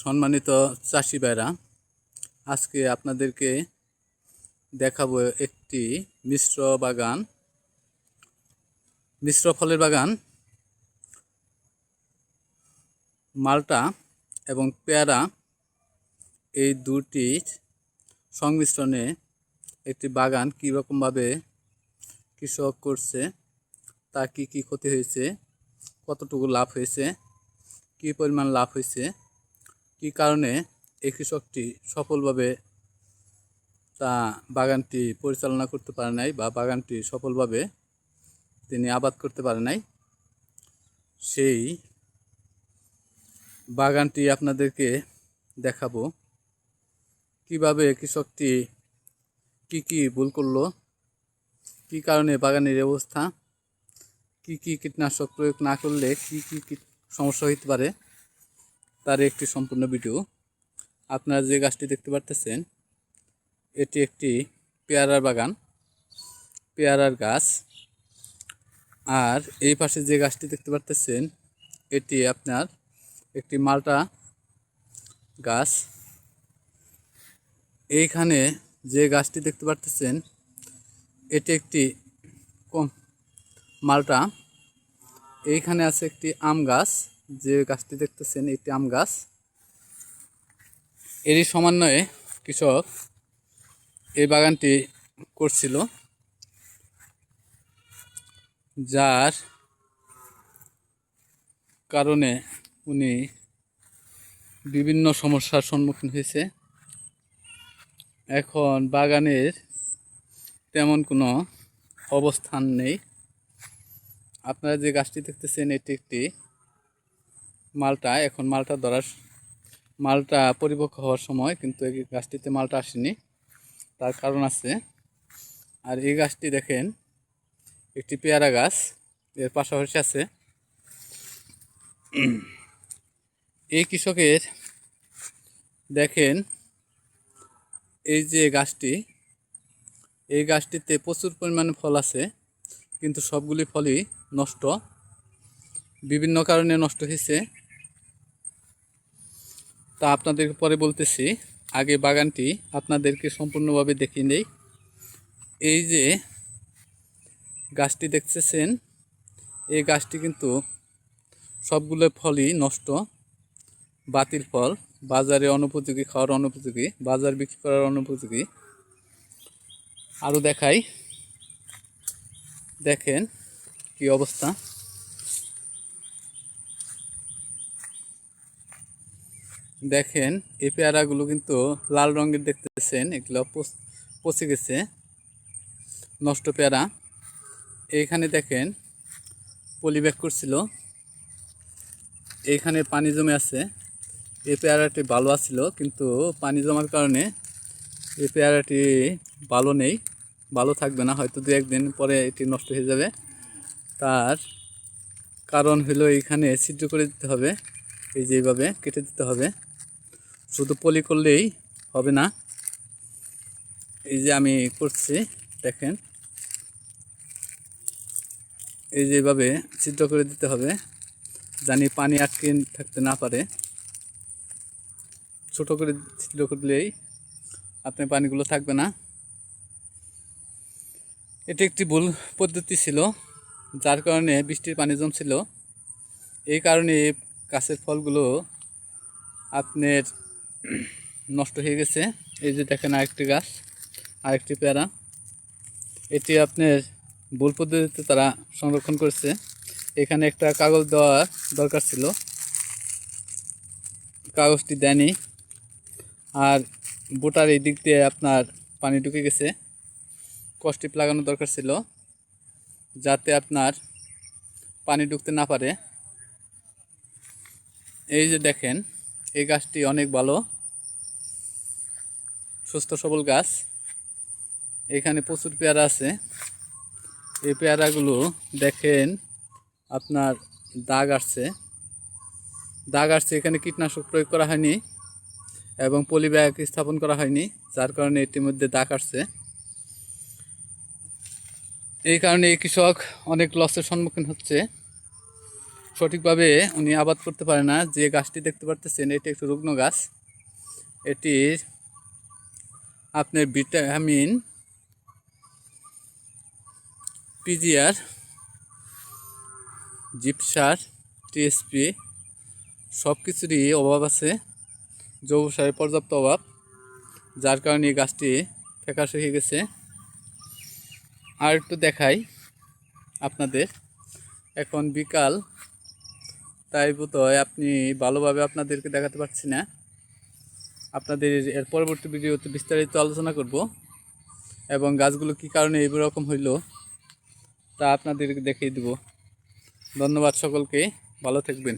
সম্মানিত চাষি ভাইরা, আজকে আপনাদেরকে দেখাবো একটি মিশ্র ফলের বাগান। মালটা এবং পেয়ারা এই দুটির সংমিশ্রণে একটি বাগান কীরকমভাবে কৃষক করছে, তা কি ক্ষতি হয়েছে, কতটুকু লাভ হয়েছে, কী পরিমাণ লাভ হয়েছে, কী কারণে এই কৃষকটি সফলভাবে বাগানটি পরিচালনা করতে পারে নাই বা বাগানটি সফলভাবে তিনি আবাদ করতে পারে নাই, সেই বাগানটি আপনাদেরকে দেখাবো। কিভাবে কৃষকটি কি ভুল করলো, কি কারণে বাগানের অবস্থা, কি কীটনাশক প্রয়োগ না করলে কি সমস্যা হইতে পারে, তার একটি সম্পূর্ণ ভিডিও। আপনারা যে গাছটি দেখতে পারতেছেন, এটি একটি পেয়ারার বাগান, পেয়ারার গাছ। আর এই পাশে যে গাছটি দেখতে পারতেছেন, এটি আপনার একটি মালটা গাছ। এইখানে যে গাছটি দেখতে পারতেছেন, এটি একটি মালটা। এইখানে আছে একটি আম গাছ, যে গাছটি দেখতেছেন এটি আম গাছ। এরই সমন্বয়ে কৃষক এই বাগানটি করছিল, যার কারণে উনি বিভিন্ন সমস্যার সম্মুখীন হয়েছে। এখন বাগানের তেমন কোনো অবস্থান নেই। আপনারা যে গাছটি দেখতেছেন, এটি একটি মালটা। এখন মালটা পরিপক্ক হওয়ার সময়, কিন্তু এই গাছটিতে মালটা আসেনি, তার কারণ আছে। আর এই গাছটি দেখেন একটি পেয়ারা গাছ, এর পাশাপাশি আছে। এই কৃষকের দেখেন এই যে গাছটি, এই গাছটিতে প্রচুর পরিমাণে ফল আছে, কিন্তু সবগুলি ফলই নষ্ট, বিভিন্ন কারণে নষ্ট হয়েছে। তা আপনাদেরকে পরে বলতেছি, আগে বাগানটি আপনাদেরকে সম্পূর্ণভাবে দেখিয়ে নেই। এই যে গাছটি দেখতেছেন, এই গাছটি কিন্তু সবগুলো ফলই নষ্ট, বাতিল ফল, বাজারে অনুপযোগী, খাওয়ার অনুপযোগী, বাজার বিক্রি করার অনুপযোগী। আরও দেখাই, দেখেন কি অবস্থা। দেখেন এই পেয়ারাগুলো কিন্তু লাল রঙের দেখতেছেন, এগুলো পচে গেছে, নষ্ট পেয়ারা। এইখানে দেখেন পলিব্যাগ করছিল, এইখানে পানি জমে আছে। এই পেয়ারাটি ভালো আছিল, কিন্তু পানি জমার কারণে এই পেয়ারাটি ভালো নেই, ভালো থাকবে না, হয়তো 2-1 দিন পরে এটি নষ্ট হয়ে যাবে। তার কারণ হলো এইখানে ছিদ্র করে দিতে হবে, এই যে এইভাবে কেটে দিতে হবে। শুধু পলি করলেই হবে না, এই যে আমি করছি, দেখেন এই যে এইভাবে ছিদ্র করে দিতে হবে, জানি পানি আটকে থাকতে না পারে। ছোট করে ছিদ্র করলেই আপনার পানিগুলো থাকবে না। এটি একটি ভুল পদ্ধতি ছিল, যার কারণে বৃষ্টির পানি জমছিল। এই কারণে গাছের ফলগুলো আপনার নষ্ট হয়ে গেছে। এই যে দেখেন আরেকটি গাছ, আরেকটি পেয়ারা, এটি আপনার ভুল পদ্ধতিতে তারা সংরক্ষণ করেছে। এখানে একটা কাগজ দেওয়া দরকার ছিল, কাগজটি দেয়নি। আর বোটার এই দিক দিয়ে আপনার পানি ঢুকে গেছে, কস্টিপ লাগানো দরকার ছিল, যাতে আপনার পানি ঢুকতে না পারে। এই যে দেখেন এই গাছটি অনেক ভালো, সুস্থ সবল গাছ। এখানে প্রচুর পেয়ারা আছে। এই পেয়ারাগুলো দেখেন আপনার দাগ আসছে, এখানে কীটনাশক প্রয়োগ করা হয়নি এবং পলিব্যাগ স্থাপন করা হয়নি, যার কারণে এটির মধ্যে দাগ আসছে। এই কারণে এই কৃষক অনেক লসের সম্মুখীন হচ্ছে। সঠিকভাবে উনি আবাদ করতে পারে না। যে গাছটি দেখতে পারতেছেন এটি একটি রুগ্ন গাছ। এটির আপনার ভিটামিন পিজিআর, জিপসার, টিএসপি সব কিছুরই অভাব আছে, জৈব সারের পর্যাপ্ত অভাব, যার কারণে এই গাছটি ফ্যাকাশে হয়ে গেছে। আর একটু দেখাই আপনাদের, এখন বিকাল, তাই বোধহয় আপনি ভালোভাবে আপনাদেরকে দেখাতে পারছি না। আপনাদের এর পরবর্তী ভিডিওতে বিস্তারিত আলোচনা করব এবং গাছগুলো কী কারণে এইরকম হইল তা আপনাদেরকে দেখিয়ে দেব। ধন্যবাদ সকলকে, ভালো থাকবেন।